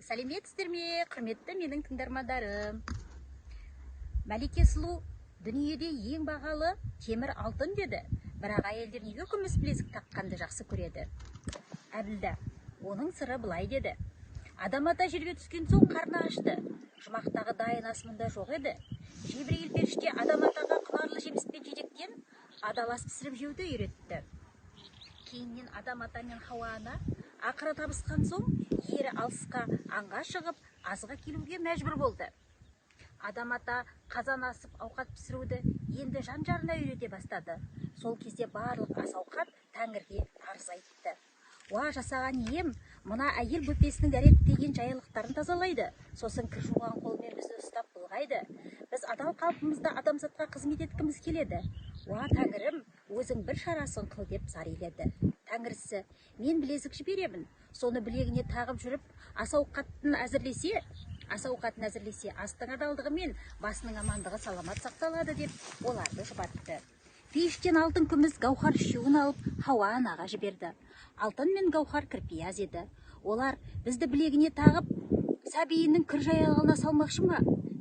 Сәлеметсіздер ме, құрметті менің тыңдармандарым. Мәлике сұлу дүниеде ең бағалы темір алтын деді. Бірақ әйелдер неге күміс білезік таққанды жақсы көреді? Әбілда, оның сыры былай деді. Адам ата жерге түскен соң қарны ашты. Жұмақтағы дайын ас мұнда жоқ еді. Жебірейіл періште адам атаға құнарлы жеміспен жидектен адалас пісіріп жеуді үйретті. Кейіннен адам ата мен Хауа ана ақыры табысқан соң ері алысқа аңға шығып азға келуге мәжбүр болды. Адам ата қазан асып ауқат пісіруді енді жан-жарына үйрете бастады. Сол кезде барлық ас ауқат Тәңірге арыз айтты. Уа жасаған ием, мына әйел бөпесінің дәреттеген жайлықтарын тазалайды, сосын кір жуған қолмен бізді ұстап былғайды. Біз адал қалпымызда адамзатқа қызмет еткіміз келеді. Уа Тәңірім, өзің бір шарасын қыл деп зар иледі. Тәңірісі, мен білезік жіберемін, соны білегіне тағып жүріп, ас ауқатын әзірлесе, астың адалдығы мен басының амандығы саламат сақталады деп оларды жұбатты. Пейіштен алтын күміс гауһар үшеуін алып Хауа анаға жіберді. Алтын мен гауһар кірпияз еді. Олар бізді білегіне тағып, сәбиінің кір жайылғына салмақшы ма?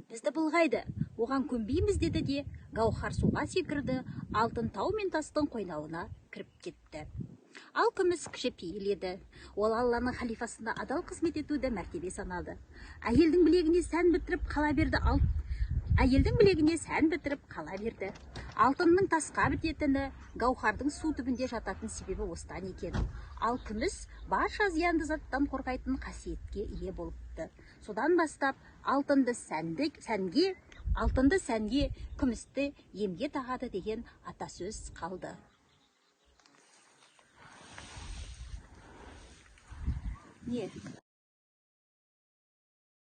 Бізді былғайды, оған көнбейміз деді де, гауһар суға секірді, алтын тау мен тастың қойнауына кіріп кетті. Ал күміс кішіпейіл еді. Ол Алланың халифасында адал қызмет етуді мәртебе санады. Әйелдің білегіне сән бітіріп қала берді. Алтынның тасқа бітетіні, гауһардың су түбінде жататын себебі осыдан екен. Ал күміс барша зиянды заттан қорғайтын қасиетке ие болыпты. Содан бастап алтынды сәнге, күмісті емге тағады деген атасөз қалды. Не?